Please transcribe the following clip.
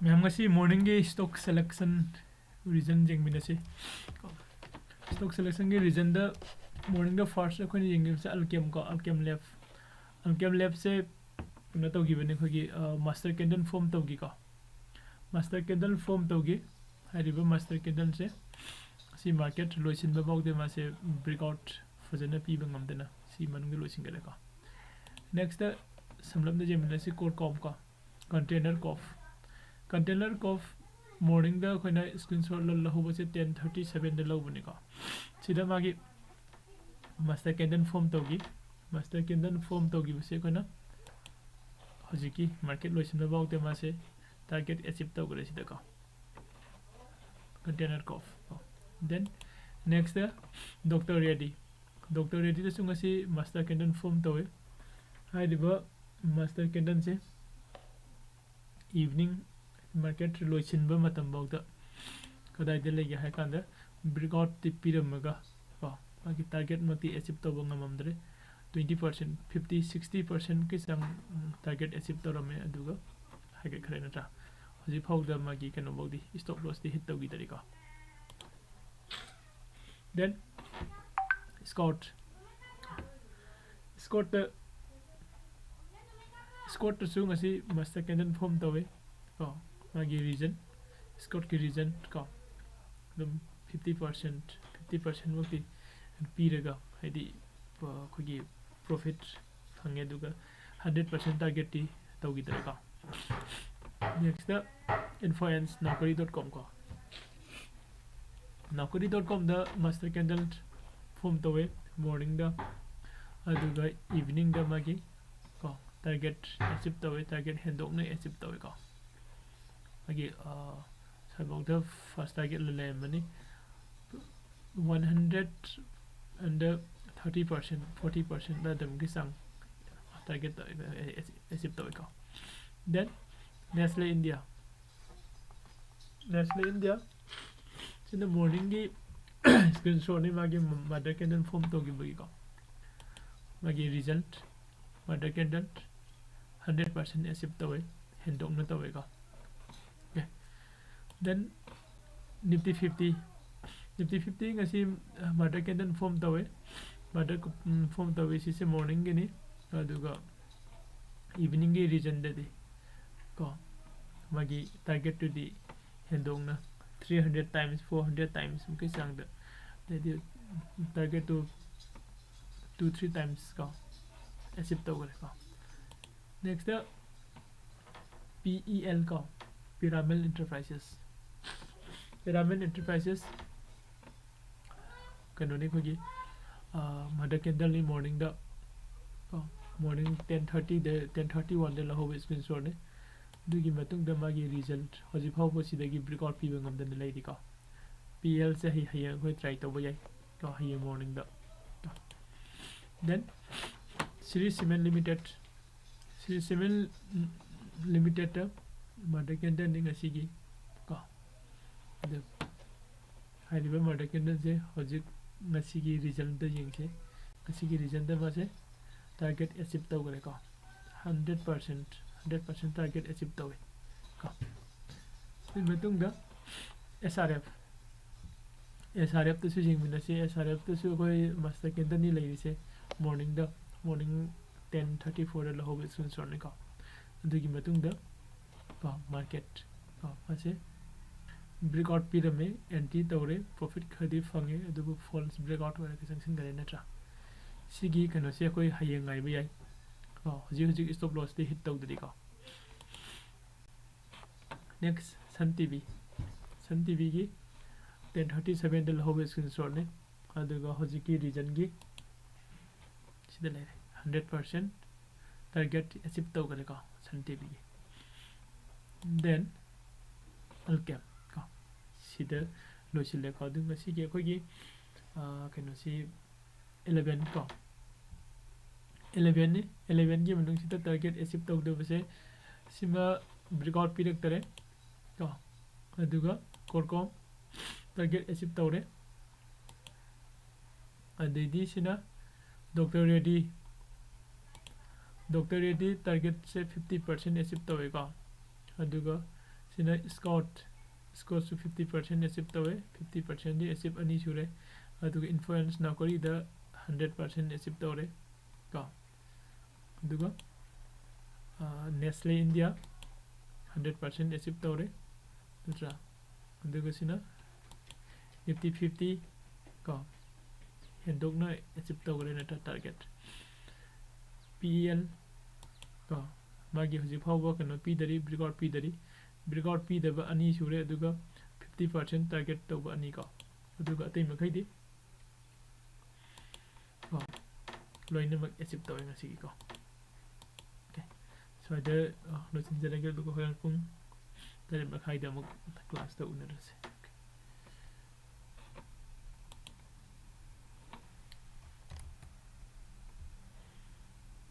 Ma'am ngasi morning के stock selection reason जेंगमिनसे stock selection के reason दा morning दा first अखोनी जेंगिम से alchem का alchem lab से न तोगी बने खोगी master candle form तोगी का master candle form तोगी हाइरिबा master candle से सी market लोइसिन बबाउ दे मासे breakout फजना पीबा ngमदेना सी मनुंग लोइसिन गले का next समलम दे जेंगिमसे core com का container cough morning da khoina screenshot la hobo se 10:37 de lobuni ka sida magi master candle form togi se khoina hojiki market loisin ba baute ma se target achieve to gore sida ka container cough then next doctor ready da sunga si master candle form towe hai diba master candle se evening market loisin ba matam bawda kadai de lege ha kanda breakout ti piramga ba magi target mati achieve to ba ngamamdre 20% 50 60% ki sang target achieve to rame aduga ha ge khare nata hoji phawda magi kano bawdi stop loss di hit to gi tarika then scott to ngasi master candle form tawe ko magi reason Scott ki reason ka dum 50% wakti piraga haidi khogi profit phange duga 100% target ti tawgi ka next the influence naukari.com ka naukari.com da master candle form tawe morning da aduga evening da magi ka target achieve tawe target hendok na achieve tawe ka magi about the first target le mani 100 and 30% 40% da dum gisang target achieve to ka then Nestle India in the morning gi screenshot ni magi mother candle form to gi bagi ka magi result mother candle 100% achieve to hendok na to ka then Nifty 50 ngasi mother candle form tawe mother form tawe si se morning gini aduga evening gi region de ko magi target to the hendong na 300 times 400 times mke sang de target to 2-3 times ko achieve to gore ko next PEL ko pyramid enterprises kanoni khogi mother candle ni morning da morning 10:30 de 10:31 de la hobe screenshot ne dugi matung da magi result hoji phau po sidagi breakout pi bangam da lai di ka PL se hi khoi try to boy ka hi morning da then Sri Cement Limited mother candle ni ngasigi ka the haiba mother candle je hojik ngasigi result da jingse ngasigi result da base target achieve to gore ka 100% target achieve to ka in matung da SRF to su jing mina se SRF to su koi master candle ni lai se morning 10:34 la hobe sun sorne ka adugi matung da market ase breakout pyramid entry tawre profit khadi fange adubu false breakout wara ke sanction gare na tra sigi kano se koi hayeng ngai bai hoji stop loss de hit tawdri ka next Sun TV gi 10:37 de hobe screenshot ne aduga hoji ki region gi sida le 100% target achieve taw gare ka Sun TV gi then alchem ka sida loisile ka dung si ge khoi gi kano si 11 ka 11 gi manung sida target achieve taw de base sima breakout pirak tare ka aduga korkom target achieve taw re adidi sina Dr. Reddy target se 50% achieve taw ka aduga sina score su 50% achieve tawe 50% di achieve ani sure aduga influence na kori da 100% achieve tawre ka aduga Nestle India 100% achieve tawre nutra aduga sina Nifty 50 ka hendokna achieve tawre na target PEL ka magi huji phawba kano pidari breakout pidaba ani sure aduga 50% target tawba ani ka aduga atay makhaydi loinamak achieve tawe ngasi ko okay so ada losin jarage aduga hoyan pung tare makhayda amuk class ta unarase